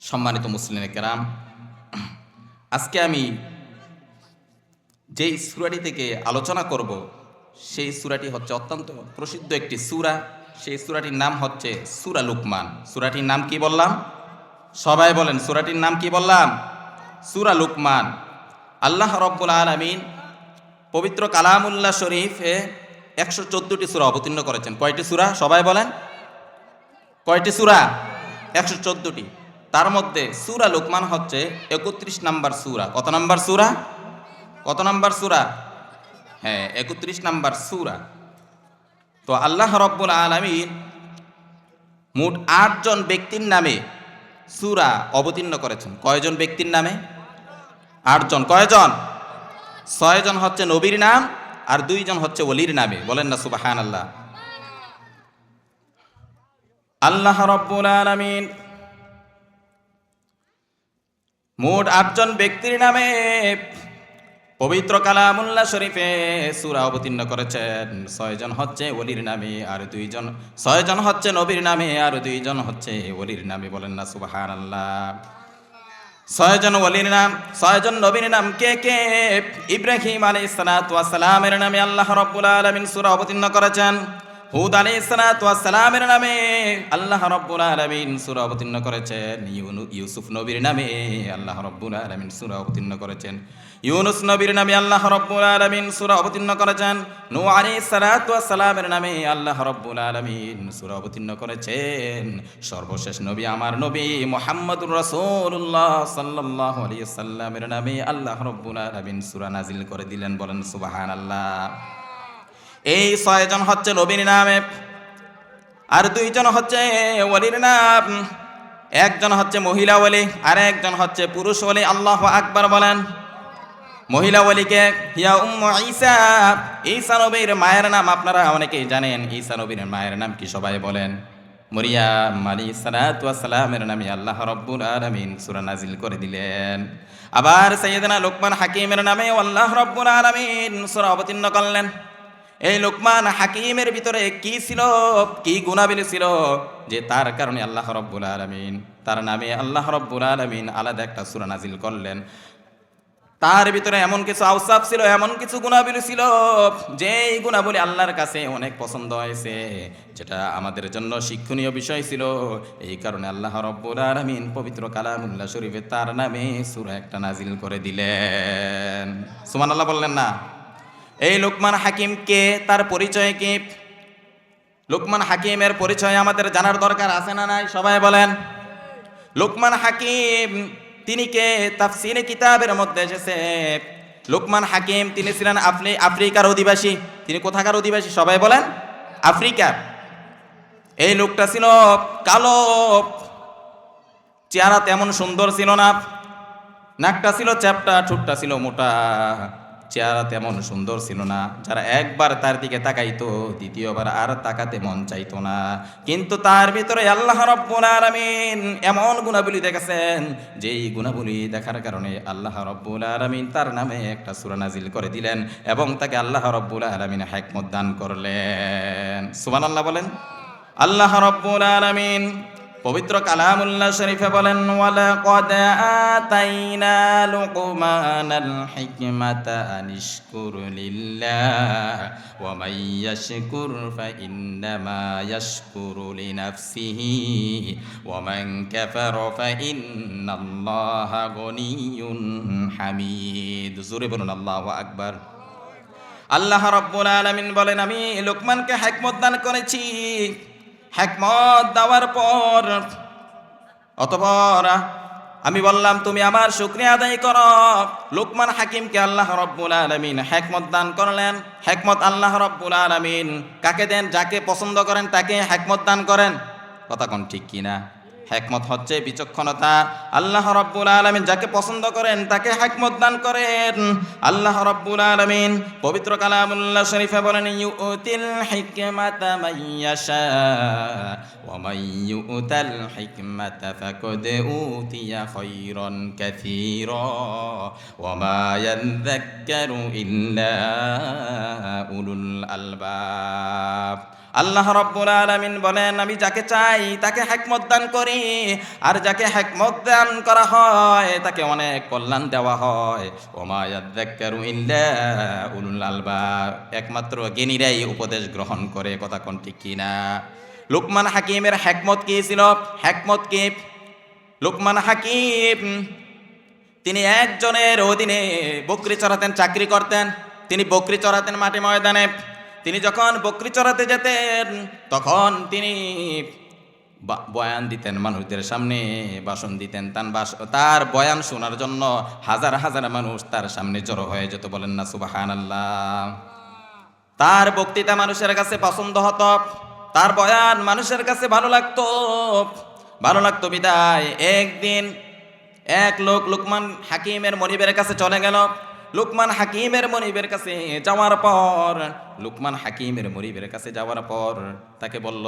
সম্মানিত মুসলিম কেরাম, আজকে আমি যেই সূরাটি থেকে আলোচনা করব সেই সূরাটি হচ্ছে অত্যন্ত প্রসিদ্ধ একটি সূরা। সেই সূরাটির নাম হচ্ছে সূরা লুকমান। সূরাটির নাম কি বললাম? সবাই বলেন, সূরাটির নাম কি বললাম? সূরা লুকমান। আল্লাহ রব্বুল আলামিন পবিত্র কালামুল্লাহ শরীফে 114টি সূরা অবতীর্ণ করেছেন। কয়টি সূরা? সবাই বলেন, কয়টি সূরা? 114টি। তার মধ্যে সূরা লুকমান হচ্ছে 31 নাম্বার সূরা। কত নাম্বার সূরা? কত নাম্বার সূরা? হ্যাঁ, 31 নাম্বার সূরা। তো আল্লাহ রব্বুল আলামিন মোট 8 জন ব্যক্তির নামে সূরা অবতীর্ণ করেছেন। কয়জন ব্যক্তির নামে? 8 জন। কয়জন? 6 জন হচ্ছে নবীর নাম আর 2 জন হচ্ছে ওলির নামে। বলেন না সুবহানাল্লাহ। আল্লাহ রব্বুল আলামিন মোট 8 জন ব্যক্তির নামে পবিত্র কালামুল্লাহ শরীফে সূরা অবতীর্ণ করেছেন। 6 জন হচ্ছে ওলির নামে আর 2 জন, 6 জন হচ্ছে নবীর নামে আর 2 জন হচ্ছে ওলির নামে। বলেন না সুবহানাল্লাহ। 6 জন ওলির নাম, 6 জন নবীর নাম কে কে? ইব্রাহিম আলাইহিস সালাতু ওয়াস সালামের নামে আল্লাহ রাব্বুল আলামিন সূরা অবতীর্ণ করেছেন। হুদ আলাইহিস সালাতু ওয়াস সালামের নামে আল্লাহ রাব্বুল আলামিন সূরা অবতীর্ণ করেছেন। ইউসুফ নবীর নামে আল্লাহ রাব্বুল আলামিন সূরা অবতীর্ণ করেছেন। ইউনুস নবীর নামে আল্লাহ রাব্বুল আলামিন সূরা অবতীর্ণ করেছেন। নূহ আলাইহিস সালাতু ওয়াস সালামের নামে আল্লাহ রাব্বুল আলামিন সূরা অবতীর্ণ করেছেন। সর্বশেষ নবী আমার নবী মুহাম্মদুর রাসূলুল্লাহ সাল্লাল্লাহু আলাইহি সাল্লামের নামে আল্লাহ রাব্বুল আলামিন সূরা নাজিল করে দিলেন। বলেন সুবহানাল্লাহ। এই 6 জন হচ্ছে নবীর নামে আর 2 জন হচ্ছে ওলির নাম। একজন হচ্ছে মহিলা ওলি আর একজন হচ্ছে পুরুষ ওলি। আল্লাহু আকবার বলেন। মহিলা ওলিকে হিয়া উম্মু ঈসা, ঈসা নবীর মায়ের নাম আপনারা অনেকেই জানেন। ঈসা নবীর মায়ের নাম কি? সবাই বলেন। মরিয়াম আলাইহিস সালাতু ওয়াস সালামের নামে আল্লাহ রাব্বুল আলামিন সূরা নাজিল করে দিলেন। আবার সাইয়েদনা লোকমান হাকিমের নামে আল্লাহ রাব্বুল আলামিন সূরা অবতীর্ণ করলেন। এই লোকমান হাকিমের ভিতরে কি ছিল, কি গুণাবলী ছিল যে তার কারণে আল্লাহ রাব্বুল আলামিন তার নামে আল্লাহ রাব্বুল আলামিন আলাদা একটা সূরা নাজিল করলেন। তার ভিতরে এমন কিছু আওসাফ ছিল, এমন কিছু গুণাবলী ছিল যে এই গুণাবলী আল্লাহর কাছে অনেক পছন্দ হয়েছে, যেটা আমাদের জন্য শিক্ষণীয় বিষয় ছিল। এই কারণে আল্লাহ রাব্বুল আলামিন পবিত্র কালামুল্লাহ শরীফে তার নামে সূরা একটা নাজিল করে দিলেন। সুবহানাল্লাহ বললেন না? এই লোকমান হাকিম কে? তার পরিচয় কি? লোকমান হাকিমের পরিচয় আমাদের জানার দরকার আছে না নাই? সবাই বলেন। লোকমান হাকিম তিনি কে? তাফসীরে কিতাবের মধ্যে এসেছে লোকমান হাকিম তিনি ছিলেন আফ্রিকার অধিবাসী। তিনি কোথাকার অধিবাসী? সবাই বলেন। আফ্রিকার। এই লোকটা ছিল কালো, চেহারা তেমন সুন্দর ছিল না, নাকটা ছিল চ্যাপ্টা, ঠোঁটটা ছিল মোটা, চেহারা তেমন সুন্দর ছিল না। যারা একবার তার দিকে তাকাইতো দ্বিতীয়বার আর তাকাতে মন চাইতো না। কিন্তু তার ভিতরে আল্লাহ রাব্বুল আলামিন এমন গুণাবলী দেখেছেন, যেই গুণাবলী দেখার কারণে আল্লাহ রাব্বুল আলামিন তার নামে একটা সূরা নাজিল করে দিলেন এবং তাকে আল্লাহ রাব্বুল আলামিন হিকমত দান করলেন। সুবহানাল্লাহ বলেন। আল্লাহ রাব্বুল আলামিন পবিত্র কালামুল্লাহ শরীফে বলেন, ওয়ালাকাদ আতাইনা লুকমানাল হিকমাতা আনিশকুর লিল্লাহ ওয়া মান ইয়াশকুর ফাইন্নামা ইয়াশকুরু লিনাফসিহি ওয়া মান কাফারা ফাইন্নাল্লাহা গনিয়্যুন হামিদ। জোরে বলুন আল্লাহু আকবার। আল্লাহ রাব্বুল আলামিন বলেন, আমি লোকমানকে হিকমত দান করেছি। হিকমত দেওয়ার পর অতঃপর আমি বললাম তুমি আমার শুকরিয়া আদায় করো। লোকমান হাকিমকে আল্লাহ রাব্বুল আলামিন হিকমত দান করলেন। হিকমত আল্লাহ রাব্বুল আলামিন কাকে দেন? যাকে পছন্দ করেন তাকে হিকমত দান করেন। কথা কোন ঠিক কিনা? হিকমত হচ্ছে বিচক্ষণতা। আল্লাহ রাব্বুল আলামিন যাকে পছন্দ করেন তাকে হিকমত দান করেন। আল্লাহ রাব্বুল আলামিন পবিত্র কালামুল্লাহ শরীফে বলেন, ইউতিল হিকমাতা মান ইয়াশা ওয়া মান ইউতাল হিকমাতা ফাকাদ উতিয়া খায়রান কাসীরা ওয়া মা ইয়াযাক্কারু ইল্লা উলুল আলবাব। আল্লাহ রাব্বুল আলামিন বলেন, আমি যাকে চাই তাকে হিকমত দান করি, আর যাকে হিকমত দান করা হয় তাকে অনেক কল্যাণ দেওয়া হয়। ওমা ইয়াযাক্কারু ইল্লা উলুল আলবাব, একমাত্র জ্ঞানীরাই উপদেশ গ্রহণ করে। কথা কোন ঠিক কিনা? লুকমান হাকিমের হিকমত কি ছিল? হিকমত কি? লুকমান হাকিম তিনি একজনের অধীনে বকরি চড়াতেন, চাকরি করতেন। তিনি বকরি চড়াতেন মাঠে ময়দানে। তিনি যখন বকরি চড়াতে যেতেন তখন তিনি বয়ান দিতেন, মানুষদের সামনে ভাষণ দিতেন। তার বয়ান শোনার জন্য হাজার হাজার মানুষ তার সামনে জড়ো হয়ে যেত। বলেন না সুবহানাল্লাহ। তার বক্তৃতা মানুষের কাছে পছন্দ হতো, তার বয়ান মানুষের কাছে ভালো লাগতো। ভালো লাগতো বিদায় একদিন এক লোক লুকমান হাকিমের মনিবের কাছে চলে গেল। লুকমান হাকিমের মনিবের কাছে যাওয়ার পর তাকে বলল,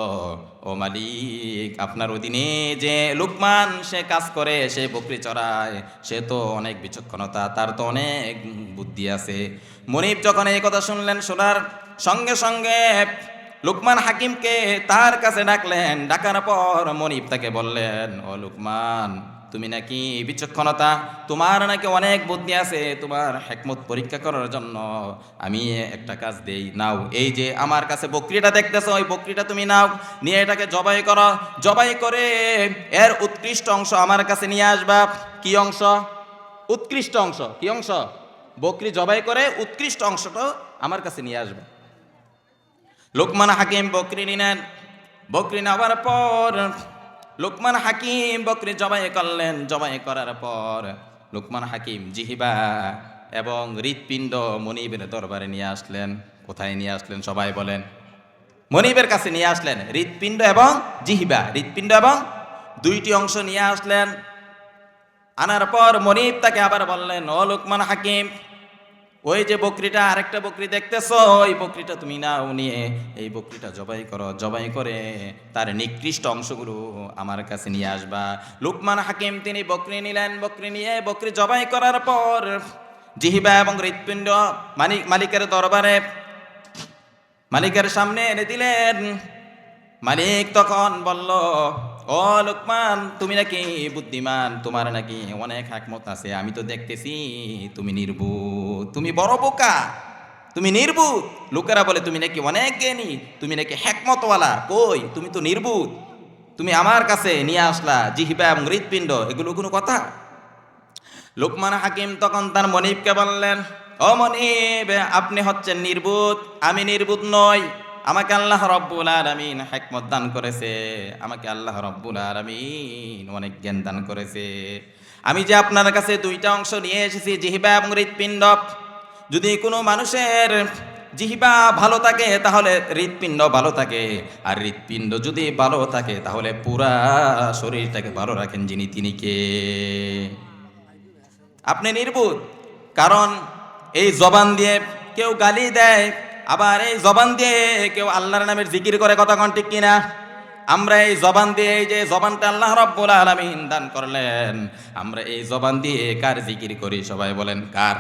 ও মালিক, আপনার অধীনে যে লুকমান সে কাজ করে, সে বকরি চড়ায়, সে তো অনেক বিচক্ষণতা, তার তো অনেক বুদ্ধি আছে। মনিব যখন এই কথা শুনলেন, শোনার সঙ্গে সঙ্গে লুকমান হাকিমকে তার কাছে ডাকলেন। ডাকার পর মনিব তাকে বললেন, ও লুকমান, তুমি নাকি বিচক্ষণতা, তোমার নাকি অনেক বুদ্ধি আছে, তোমার হিকমত পরীক্ষা করার জন্য আমি একটা কাজ দেই, নাও। এই যে আমার কাছে বকরিটা দেখতেছো, ওই বকরিটা তুমি নাও, নিয়ে এটাকে জবাই করো। জবাই করে এর উৎকৃষ্ট অংশ আমার কাছে নিয়ে আসবা। কি অংশ? উৎকৃষ্ট অংশ। কি অংশ? বকরি জবাই করে উৎকৃষ্ট অংশটা আমার কাছে নিয়ে আসবা। লুকমান হাকিম বকরি নিলেন। বকরি নেওয়ার পর লুকমান হাকিম বকরি জবাই করলেন। জবাই করার পর লুকমান হাকিম জিহিবা এবং হৃৎপিণ্ড মনিবের দরবারে নিয়ে আসলেন। কোথায় নিয়ে আসলেন সবাই বলেন? মনিবের কাছে নিয়ে আসলেন। হৃৎপিণ্ড এবং জিহিবা, হৃৎপিণ্ড এবং দুইটি অংশ নিয়ে আসলেন। আনার পর মনিব তাকে আবার বললেন, ও লুকমান হাকিম, ওই যে বকরিটা, আরেকটা বকরি দেখতেছো, ওই বকরিটা তুমি নাও, নিয়ে এই বকরিটা জবাই করো। জবাই করে তার নিকৃষ্ট অংশগুলো আমার কাছে নিয়ে আসবা। লুকমান হাকিম তিনি বকরি নিলেন। বকরি নিয়ে বকরি জবাই করার পর জিহিবা এবং হৃৎপিণ্ড মালিকের দরবারে, মালিকের সামনে এনে দিলেন। মালিক তখন বলল, ও লুকমান, তুমি নাকি বুদ্ধিমান, তোমার নাকি অনেক হিকমত আছে, আমি তো দেখতেছি তুমি নির্বুধ, তুমি বড় বোকা, তুমি নির্বুধ। লোকেরা বলে তুমি নাকি অনেক জ্ঞানী, তুমি নাকি হিকমতওয়ালা, কই তুমি তো নির্বুধ, তুমি আমার কাছে নিয়ে আসলা জিহিবা এবং হৃৎপিণ্ড, এগুলো কোনো কথা? লুকমান হাকিম তখন তার মনিবকে বললেন, ও মনিব, আপনি হচ্ছেন নির্বুধ, আমি নির্বুধ নই। আমাকে আল্লাহ রব্বুল আলামিন হিকমত দান করেছে, আমাকে আল্লাহ রব্বুল আলামিন অনেক জ্ঞান দান করেছে। আমি যে আপনার কাছে দুইটা অংশ নিয়ে এসেছি, জিহিবা এবং হৃৎপিণ্ড, যদি কোনো মানুষের জিহিবা ভালো থাকে তাহলে হৃৎপিণ্ড ভালো থাকে, আর হৃৎপিণ্ড যদি ভালো থাকে তাহলে পুরা শরীরটাকে ভালো রাখেন যিনি, তিনি কে? আপনি নির্বুধ। কারণ এই জবান দিয়ে কেউ গালি দেয়, আবার এই জবান দিয়ে কেউ আল্লাহর নামের জিকির করে। কথা কোন ঠিক কিনা? আমরা এই জবান দিয়ে, এই যে জবানটা আল্লাহ রাব্বুল আলামিন দান করলেন, আমরা এই জবান দিয়ে কার জিকির করি? সবাই বলেন কার?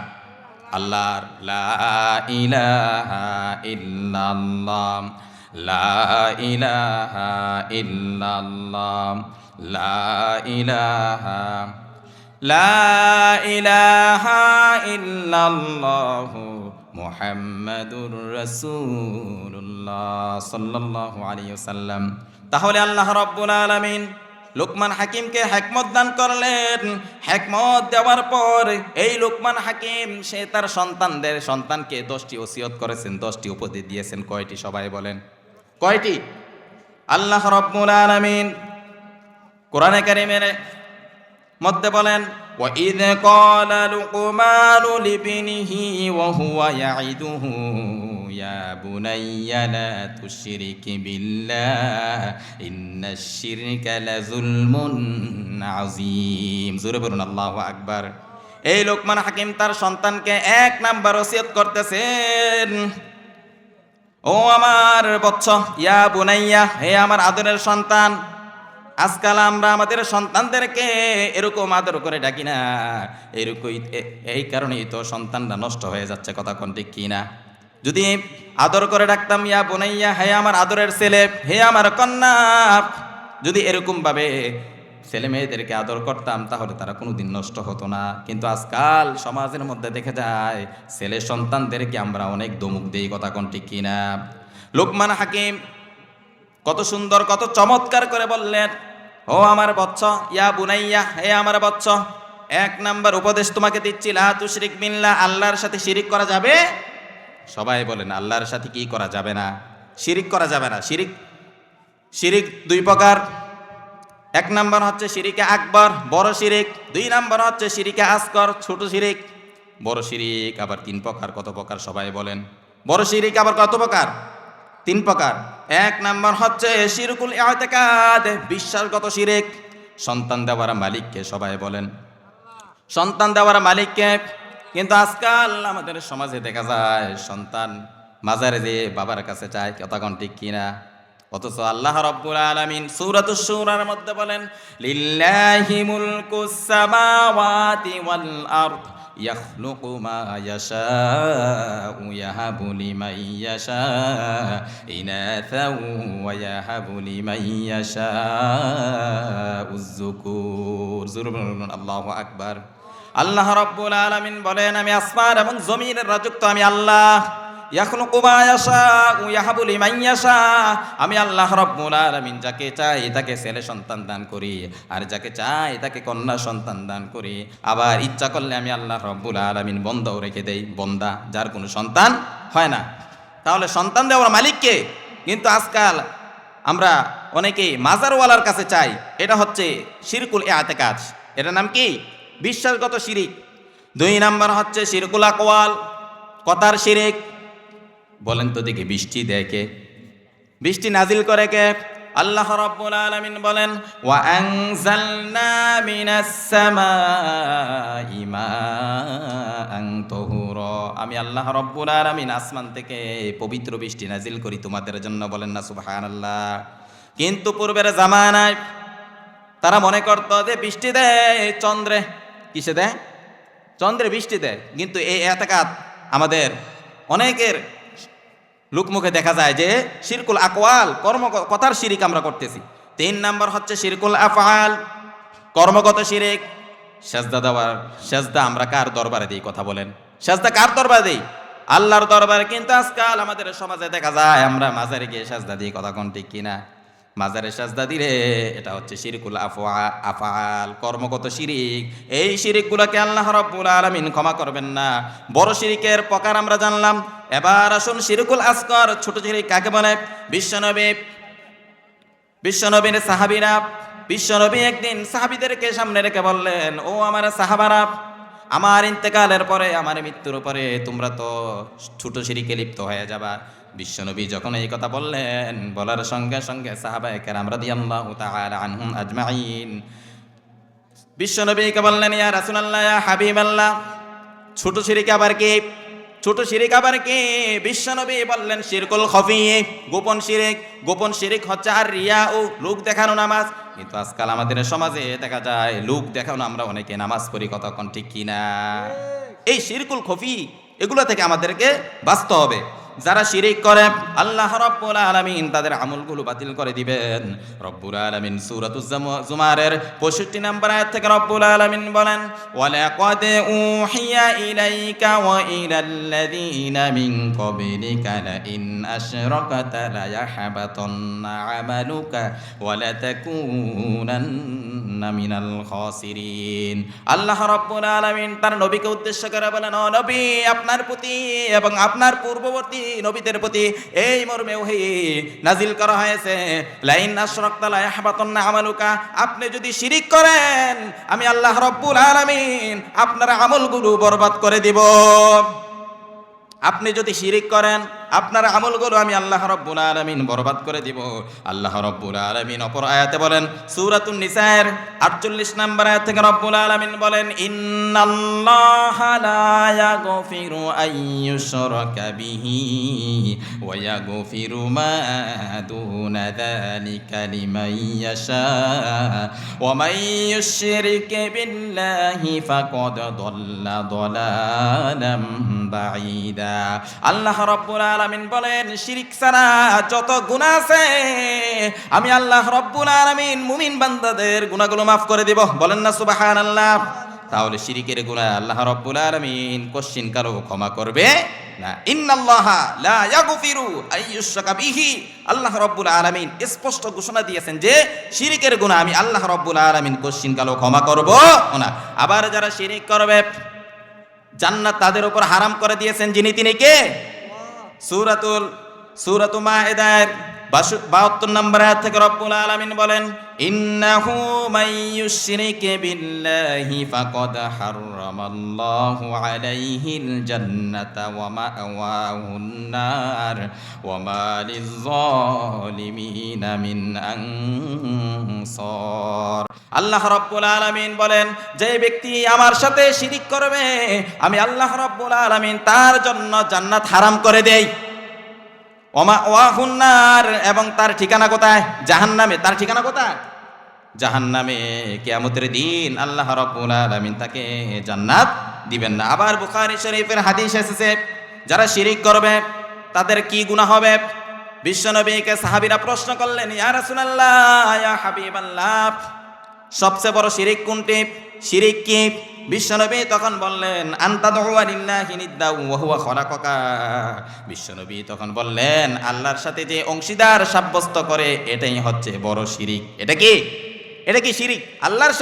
আল্লাহর। লা ইলাহা ইল্লাল্লাহ, লা ইলাহা ইল্লাল্লাহ, লা ইলাহা, লা ইলাহা ইল্লাল্লাহু মুহাম্মাদুর রাসূলুল্লাহ সাল্লাল্লাহু আলাইহি ওয়াসাল্লাম। তাহলে আল্লাহ রাব্বুল আলামিন লুকমান হাকিমকে হিকমত দান করলেন। হিকমত দেওয়ার পর এই লুকমান হাকিম সে তার সন্তানকে 10টি ওসিয়ত করেছেন, 10টি উপদেশ দিয়েছেন। কয়টি? সবাই বলেন কয়টি? আল্লাহ রাব্বুল আলামিন কোরআনে কারীমের মধ্যে বলেন, وَإِذْ قَالَ لُقْمَانُ لِابْنِهِ وَهُوَ يَعِظُهُ يَا بُنَيَّ لَا تُشْرِكْ بِاللَّهِ إِنَّ الشِّرْكَ لَظُلْمٌ عَظِيمٌ। জোরে বলুন আল্লাহু আকবার। এই লুকমান হাকিম তার সন্তানকে 1 নাম্বার ওসিয়ত করতেছেন, ও আমার বৎস, ইয়া বুনাইয়া, হে আমার আদরের সন্তান। আজকাল আমরা আমাদের সন্তানদেরকে এরকম আদর করে ডাকি না, এই কারণেই তো সন্তানরা নষ্ট হয়ে যাচ্ছে। কথা কোন ঠিক কিনা? যদি আদর করে ডাকতাম ইয়া বোনাইয়া, হে আমার আদরের ছেলে, হে আমার কন্যা, যদি এরকম ভাবে ছেলে মেয়েদেরকে আদর করতাম তাহলে তারা কোনোদিন নষ্ট হতো না। কিন্তু আজকাল সমাজের মধ্যে দেখা যায় ছেলে সন্তানদেরকে আমরা অনেক দমুক দেই, কথা কোন ঠিক কিনা? লোকমান হাকিম কত সুন্দর কত চমৎকার করে বললেন, ও আমার বৎস, ইয়া বুনাইয়া, হে আমার বৎস, এক নাম্বার উপদেশ তোমাকে দিচ্ছি, লা তুশরিক বিল্লাহ, আল্লাহর সাথে শিরিক করা যাবে। সবাই বলেন আল্লাহর সাথে কি করা যাবে না? শিরিক করা যাবে না। শিরিক শিরিক দুই প্রকার। এক নাম্বার হচ্ছে শিরিকে আকবর, বড় শিরিক। দুই নাম্বার হচ্ছে শিরিকে আসগর, ছোট শিরিক। বড় শিরিক আবার তিন প্রকার। কত প্রকার সবাই বলেন? বড় শিরিক আবার কত প্রকার? তিন প্রকার। এক নাম্বার হচ্ছে শিরকুল ইতিকাদ, বিশ্বাসগত শিরিক। সন্তান দেওয়ার মালিককে, সবাই বলেন সন্তান দেওয়ার মালিককে। কিন্তু আজকাল আমাদের সমাজে দেখা যায় সন্তান মাজারে যেয়ে বাবার কাছে চায়, কথা কোন ঠিক কিনা? অথচ আল্লাহ রাব্বুল আলামিন সূরাতুশ শূরার মধ্যে বলেন, লিল্লাহি মুলকুস সামাওয়াতি ওয়াল আরদ ইয়াখলুকু মা ইয়াশাউ ইয়াহাবু লিমান ইয়াশাউ ইনাসাও ওয়া ইয়াহাবু লিমান ইয়াশাউ যুকুর। আল্লাহু আকবার। আল্লাহ রাব্বুল আলামিন বলেন, আমি আসমান এবং জমিনের রাজত্ব আমি আল্লাহ। ইয়াখলুকু মা ইয়াশাউ ইয়াহাবু লিমান ইয়াশাউ, আমি আল্লাহ রাব্বুল আলামিন যাকে চাই তাকে ছেলে সন্তান দান করি, আর যাকে চাই তাকে কন্যা সন্তান দান করি। আবার ইচ্ছা করলে আমি আল্লাহ রাব্বুল আলামিন বন্দাও রেখে দেই, বন্দা যার কোনো সন্তান হয় না। তাহলে সন্তান দেওয়ার মালিক কে? কিন্তু আজকাল আমরা অনেকেই মাজারওয়ালার কাছে চাই। এটা হচ্ছে শিরকুল ইতিকাদ। এটার নাম কি? বিশ্বাসগত শিরিক। দুই নাম্বার হচ্ছে শিরকুল আকওয়াল, কথার শিরিক। বলেন তো দেখি বৃষ্টি দেয় কে? বৃষ্টি নাজিল করে কে? আল্লাহ রাব্বুল আলামিন বলেন, ওয়া আনজালনা মিনাস সামাই মাআন তাহুরা, আমি আল্লাহ রাব্বুল আলামিন আসমান থেকে পবিত্র বৃষ্টি নাজিল করি তোমাদের জন্য। বলেন না সুবহানাল্লাহ। কিন্তু পূর্বের জামানায় তারা মনে করত যে বৃষ্টি দেয় চন্দ্রে। কিসে দেয়? চন্দ্রে বৃষ্টি দেয়। কিন্তু এই ইতিকাদ আমাদের অনেকের লোকমুখে দেখা যায় যে শিরকুল আকওয়াল, কথার শিরিক আমরা করতেছি। তিন নাম্বার হচ্ছে শিরকুল আফআল, কর্মগত শিরিক। সেজদা দেওয়ার, সেজদা আমরা কার দরবারে দিই? কথা বলেন, সেজদা কার দরবারে দিই? আল্লাহর দরবারে। কিন্তু আজকাল আমাদের সমাজে দেখা যায় আমরা মাজারে গিয়ে সেজদা দিই, কথা কোন ঠিক কিনা? মাজারে সেজদা দিলে এটা হচ্ছে শিরকুল আফআল, কর্মগত শিরিক। এই শিরিকগুলোকে আল্লাহ রাব্বুল আলামিন ক্ষমা করবেন না। বড় শিরিকের প্রকার আমরা জানলাম। এবার আসুন শিরকুল আসগর, ছোট শিরিক কাকে বলে? বিশ্বনবীর সাহাবীরা, বিশ্বনবী একদিন সাহাবীদেরকে সামনে রেখে বললেন, ও আমার সাহাবারা, আমার ইন্তেকালের পরে, আমার মৃত্যুর পরে তোমরা তো ছোট শিরিকে লিপ্ত হয়ে যাবা। বিশ্বনবী যখন এই কথা বললেন, বলার সঙ্গে সঙ্গে সাহাবায়ে কেরাম রাদিয়াল্লাহু তাআলা আনহুম আজমাইন বিশ্বনবীকে বললেন, ইয়া রাসূলুল্লাহ, ইয়া হাবিবাল্লাহ, ছোট শিরিক আবার কি? ছোট শিরিক আবার কি? বিশ্বনবী বললেন, শিরকুল খফি, গোপন শিরিক। গোপন শিরিক হচ্ছে আর রিয়া ও লোক দেখানো নামাজ। কিন্তু আজকাল আমাদের সমাজে দেখা যায় লোক দেখানো আমরা অনেকে নামাজ পড়ি, কতক্ষণ ঠিক কিনা? এই শিরকুল খফি এগুলো থেকে আমাদেরকে বাঁচতে হবে। যারা শিরিক করে আল্লাহ রাব্বুল আলামিন তাদের আমলগুলো বাতিল করে দিবেন। রব্বুল আলামিন সূরাতুজ জুমারের 65 নম্বর আয়াত থেকে রব্বুল আলামিন বলেন, ওয়ালাকাদ উহিয়া ইলাইকা ওয়া ইলাল্লাযীনা মিন ক্বাবলিকা লাইন আশরাকতা লায়াহবাতান্না আমালুকা ওয়া লাতাকুনান্না মিনাল খাসিরিন। আল্লাহ রাব্বুল আলামিন তার নবীকে উদ্দেশ্য করে বলেন, ও নবী, আপনার প্রতি এবং আপনার পূর্ববর্তী নবীদের প্রতি এই মর্মে ওহী নাজিল করা হয়েছে, লাইন আশরাকতা লায়াহবাতান্না আমালুকা, আপনি যদি শিরিক করেন আমি আল্লাহ রাব্বুল আলামিন আপনার আমলগুলো বরবাদ করে দিব। আপনি যদি শিরিক করেন আপনার আমলগুলো আমি আল্লাহ রাব্বুল আলামিন বরবাদ করে দিব। আল্লাহ রাব্বুল আলামিন অপর আয়াতে বলেন, সূরাতুন নিসার 48 নম্বর আয়াত থেকে রব্বুল আলামিন বলেন, ইন্নাল্লাহা লা ইয়াগফিরু আইয়ুশরাকা বিহি ওয়া ইয়াগফিরু মা দুনা যালিকা লিমান ইয়াশা ওয়া মান ইউশরিক বিল্লাহি ফাকাদ দাল্লা দালালাম বাঈদা। আল্লাহ রাব্বুল আলামিন বলেন, শিরিক ছাড়া যত গুনাহ আছে আমি আল্লাহ রাব্বুল আলামিন মুমিন বান্দাদের গুনাহগুলো মাফ করে দিব। বলেন না সুবহানাল্লাহ। তাহলে শিরিকের গুনাহ আল্লাহ রাব্বুল আলামিন কোশ্চিন কারো ক্ষমা করবে না। ইন্নাল্লাহা লা ইয়াগফিরু আইয়ুশরাকা বিহি, আল্লাহ রাব্বুল আলামিন স্পষ্ট ঘোষণা দিয়েছেন যে শিরিকের গুনাহ আমি আল্লাহ রাব্বুল আলামিন কোশ্চিন কারো ক্ষমা করব না। আবার যারা শিরিক করবে জান্নাত তাদের উপর হারাম করে দিয়েছেন যিনি, তিনি কে? সূরাতুল মাইদার 72 নম্বর আয়াত থেকে রব্বুল আলামিন বলেন, ইন্নাহু মাইয়ুশরিক বিল্লাহি ফাকাদ হারামাল্লাহু আলাইহিল জান্নাতা ওয়া মা'ওয়াহুন নার ওয়া মা লিয-যালিমিনা মিন আনসার। আল্লাহ রাব্বুল আলামিন বলেন, যে ব্যক্তি আমার সাথে শিরিক করবে আমি আল্লাহ রাব্বুল আলামিন তার জন্য জান্নাত হারাম করে দেই। ওয়াহুন্নার, এবং তার ঠিকানা কোথায়? জাহান্নামে। তার ঠিকানা কোথায়? জাহান্নামে। কিয়ামতের দিন আল্লাহ রাব্বুল আলামিন তাকে জান্নাত দিবেন না। আবার বুখারী শরীফের হাদিস এসেছে, যারা শিরিক করবে তাদের কি গুনাহ হবে? বিশ্বনবীকে সাহাবীরা প্রশ্ন করলেন, ইয়া রাসূলুল্লাহ, ইয়া হাবিবাল্লাহ, সবচেয়ে বড় শিরিক কোনটি? শিরিক কি? বিশ্বনবী তখন বললেন, আনতা দুআ লিল্লাহি নিদ্দা ওয়া হুয়া খলাকাকা। বিশ্বনবী তখন বললেন, আল্লাহর সাথে যে অংশীদার সাব্যস্ত করে এটাই হচ্ছে বড় শিরিক। এটা কি? এটা কি শিরিক? আল্লাহর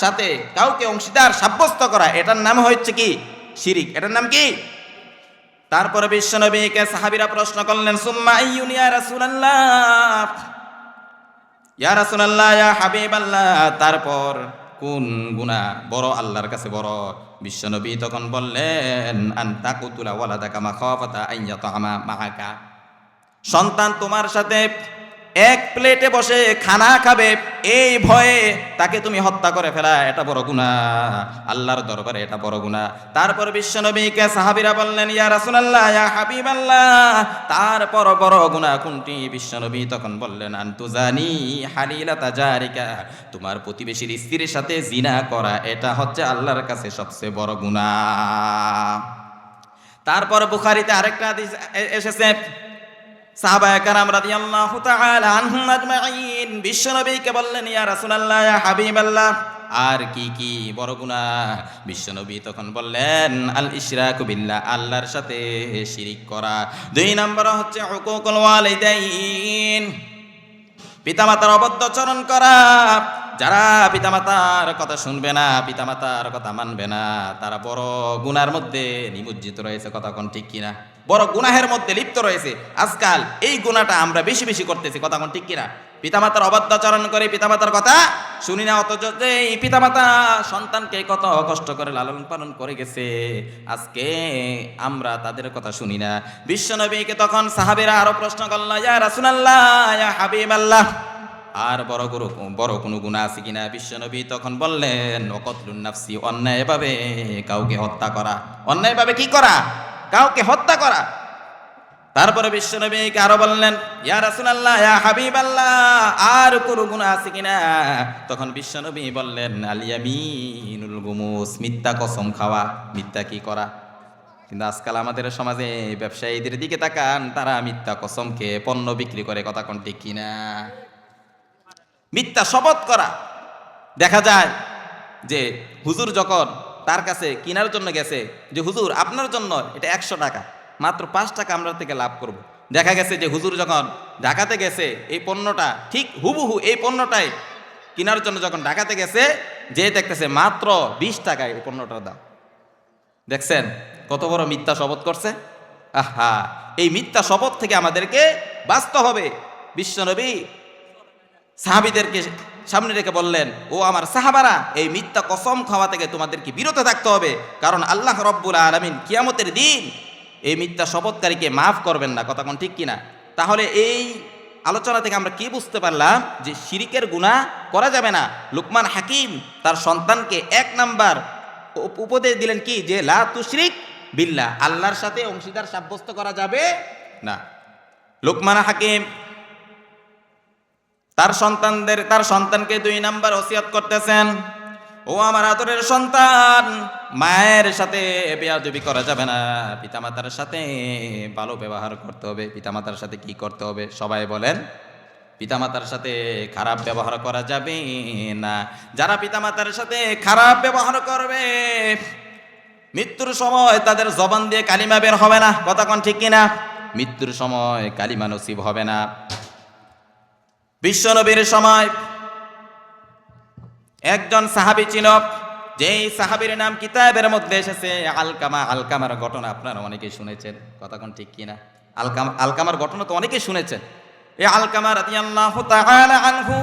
সাথে কাউকে অংশীদার সাব্যস্ত করা, এটার নাম হচ্ছে কি? শিরিক। এটার নাম কি? তারপরে বিশ্বনবীকে সাহাবীরা প্রশ্ন করলেন, সুম্মা আইয়ুন ইয়া রাসূলুল্লাহ, ইয়া রাসূলুল্লাহ, ইয়া হাবিবাল্লাহ, তারপর কোন গুনাহ বড় আল্লাহর কাছে বড়? বিশ্বনবী তখন বললেন, আনতা কুতুলা ওয়ালাদাকা মাখাফাতা আইয়াতামা মাআকা, সন্তান তোমার সাথে এক প্লেটে বসে খানা খাবে এই ভয়ে তাকে তুমি হত্যা করে ফেলা, এটা বড় গুনাহ, আল্লাহর দরবারে এটা বড় গুনাহ। তারপর বিশ্বনবীকে সাহাবীরা বললেন, ইয়া রাসূলুল্লাহ, ইয়া হাবিবাল্লাহ, তারপর বড় গুনাহ কোনটি? বিশ্বনবী তখন বললেন, আনতুজানি হালিলাতা জারিকা, তোমার প্রতিবেশীর স্ত্রীর সাথে জিনা করা, এটা হচ্ছে আল্লাহর কাছে সবচেয়ে বড় গুনাহ। তারপর বুখারীতে আরেকটা হাদিস এসেছে, সাহাবায়ে কেরাম রাদিয়াল্লাহু তাআলা আনহুম আজমাইন বিশ্বনবীকে বললেন, ইয়া রাসূলুল্লাহ, ইয়া হাবিবাল্লাহ, আর কি কি বড় গুনাহ? বিশ্বনবী তখন বললেন, আল ইশরাকু বিল্লাহ, আল্লাহর সাথে শিরিক করা। 2 নম্বর হচ্ছে হুকুকুল ওয়ালিদাইন, পিতামাতার অবদ্যচরণ করা। যারা পিতামাতার কথা শুনবে না, পিতামাতার কথা মানবে না, তারা বড় গুনার মধ্যে নিমজ্জিত রয়েছে। কথা কোন ঠিক কিনা? বড় গুনাহের মধ্যে লিপ্ত রয়েছে। আজকাল এই গুনাহটা আমরা বেশি বেশি করতেছি। কথা কোন ঠিক কিনা? পিতামাতার অবাধ্যাচরণ করে, পিতামাতার কথা শুনি না, অথচ এই পিতামাতা সন্তানকে কত কষ্ট করে লালন পালন করে গেছে, আজকে আমরা তাদের কথা শুনি না। বিশ্বনবীকে তখন সাহাবীরা আরো প্রশ্ন করল, ইয়া রাসূলুল্লাহ, ইয়া হাবিবাল্লাহ, আর বড় কোনো গুনাহ আছে কিনা? বিশ্বনবী তখন বললেন, ওয়াকতলুন নাফসি, অন্যায়ভাবে কাউকে হত্যা করা। অন্যায়ভাবে কি করা? কাউকে হত্যা করা। তারপরে বিশ্বনবীকে আরো বললেন, ইয়া রাসূলুল্লাহ, ইয়া হাবিবাল্লাহ, আর কোনো গুনাহ আছে কিনা? তখন বিশ্বনবী বললেন, আল ইয়ামিনুল গুমুস, মিথ্যা কসম খাওয়া। মিথ্যা কি করা? কিন্তু আজকাল আমাদের সমাজে ব্যবসায়ীদের দিকে তাকান, তারা মিথ্যা কসমকে পণ্য বিক্রি করে। কথা কোন ঠিক কিনা? মিথ্যা শপথ করা। দেখা যায় যে হুজুর যখন তার কাছে কেনার জন্য গেছে, যে হুজুর আপনার জন্য এটা 100 টাকা, মাত্র 5 টাকা আমরা থেকে লাভ করব। দেখা গেছে যে হুজুর যখন ঢাকাতে গেছে, এই পণ্যটা ঠিক হুবহু এই পণ্যটাই কেনার জন্য যখন ঢাকাতে গেছে, যে দেখতেছে মাত্র 20 টাকায় এই পণ্যটার দাম। দেখছেন কত বড় মিথ্যা শপথ করছে? আহা, এই মিথ্যা শপথ থেকে আমাদেরকে বাঁচতে হবে। বিশ্বনবী সাহাবীদেরকে সামনে রেখে বললেন, ও আমার সাহাবারা, এই মিথ্যা কসম খাওয়া থেকে তোমাদেরকে বিরত থাকতে হবে, কারণ আল্লাহ রব্বুল আলামিন কিয়ামতের দিন এই মিথ্যা শপথকারীকে মাফ করবেন না। কথা কোন ঠিক কিনা? তাহলে এই আলোচনা থেকে আমরা কি বুঝতে পারলাম যে শিরিকের গুনাহ করা যাবে না। লুকমান হাকিম তার সন্তানকে 1 নাম্বার উপদেশ দিলেন কি, যে লা তুশরিক বিল্লাহ, আল্লাহর সাথে অংশীদার সাব্যস্ত করা যাবে না। লুকমান হাকিম তার সন্তানকে 2 নাম্বার ওসিয়ত করতেছেন, ও আমার আদরের সন্তান, মায়ের সাথে বেয়াদবি করা যাবে না, পিতামাতার সাথে ভালো ব্যবহার করতে হবে। পিতামাতার সাথে কি করতে হবে? সবাই বলেন, পিতামাতার সাথে খারাপ ব্যবহার করা যাবে না। যারা পিতামাতার সাথে খারাপ ব্যবহার করবে, মৃত্যুর সময় তাদের জবান দিয়ে কালিমা বের হবে না। কথা কোন ঠিক কিনা? মৃত্যুর সময় কালিমা নসিব হবে না। বিশ্বনবীর সময় একজন সাহাবী ছিল, যেই সাহাবীর নাম কিতাবের মধ্যে এসেছে আলকামা। আলকামার ঘটনা আপনারা অনেকেই শুনেছেন। কথা কোন ঠিক কিনা? আলকামার ঘটনা তো অনেকেই শুনেছেন। এই আলকামা রাদিয়াল্লাহু তাআলা আনহু,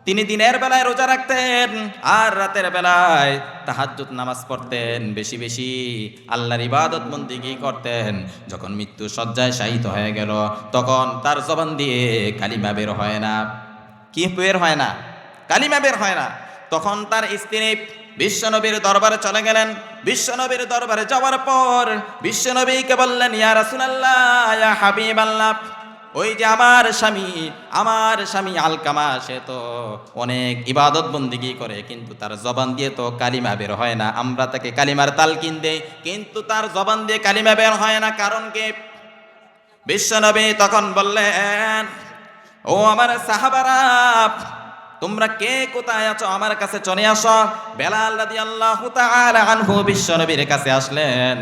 তিনি দিনের বেলায় রোজা রাখতেন আর রাতের বেলায় তাহাজ্জুদ নামাজ পড়তেন, বেশি বেশি আল্লাহর ইবাদত বন্দেগী করতেন। যখন মৃত্যু শয্যায় শায়িত হয়ে গেল, তখন তার জবান দিয়ে কালিমা বের হয় না। কি বের হয় না? কালিমা বের হয় না। তখন তার স্ত্রী বিশ্বনবীর দরবারে চলে গেলেন। বিশ্বনবীর দরবারে যাওয়ার পর বিশ্বনবীকে বললেন, ইয়া রাসূলুল্লাহ, ইয়া হাবিবাল্লাহ, ওই যে আমার স্বামী আলকামা, সে তো অনেক ইবাদত বন্দেগী করে, কিন্তু তার জবান দিয়ে তো কালিমা বের হয় না। আমরা তাকে কালিমার তালকিন দেই, কিন্তু তার জবান দিয়ে কালিমা বের হয় না। কারণ কি? বিশ্বনবী তখন বললেন, ও আমার সাহাবারা, তোমরা কে কোথায় আছো? আমার কাছে চলে আসো। বেলাল রাদিয়াল্লাহু তাআলা আনহু বিশ্বনবীর কাছে আসলেন।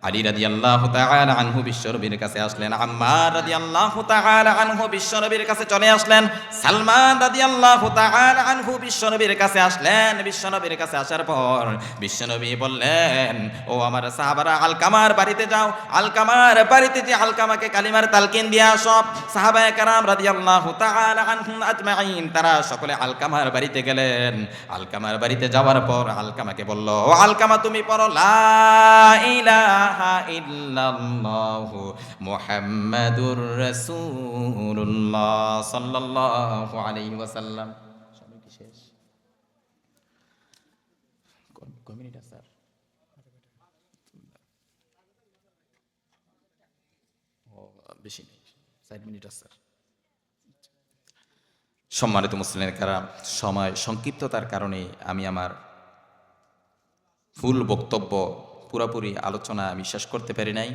আলী রাদিয়াল্লাহু তাআলা আনহু বিশ্বনবীর কাছে আসলেন। আম্মার রাদিয়াল্লাহু তাআলা আনহু বিশ্বনবীর কাছে চলে আসলেন। সালমান রাদিয়াল্লাহু তাআলা আনহু বিশ্বনবীর কাছে আসলেন। বিশ্বনবীর কাছে আসার পর বিশ্বনবী বললেন, ও আমার সাহাবারা, আলকামার বাড়িতে যাও। আলকামার বাড়িতে যে আলকামাকে কালিমার তালকিন দিয়ে আসো। সাহাবায়ে কেরাম রাদিয়াল্লাহু তাআলা আনহুম আজমাইন, তারা সকলে আলকামার বাড়িতে গেলেন। আলকামার বাড়িতে যাওয়ার পর আলকামাকে বলল, ও আলকামা, তুমি পড়ো লা ইলাহা ইল্লাল্লাহু মুহাম্মাদুর রাসূলুল্লাহ সাল্লাল্লাহু আলাইহি ওয়াসাল্লাম। সময় কি শেষ? কয় মিনিট আছে স্যার? বেশি নেই, 4 মিনিট আছে স্যার। সম্মানিত মুসলিমের কারাম, সময় সংক্ষিপ্ততার কারণে আমি আমার ফুল বক্তব্য, পুরোপুরি আলোচনা আমি শেষ করতে পারি নাই।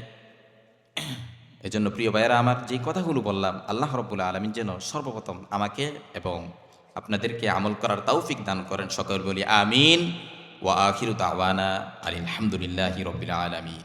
এজন্য প্রিয় ভাইয়েরা, আমার যে কথাগুলো বললাম, আল্লাহ রাব্বুল আলামিন যেন সর্বপ্রথম আমাকে এবং আপনাদেরকে আমল করার তৌফিক দান করেন। সকল বলি আমিন। ওয়া আখিরু দাওয়ানা আলহামদুলিল্লাহি রাব্বিল আলামিন।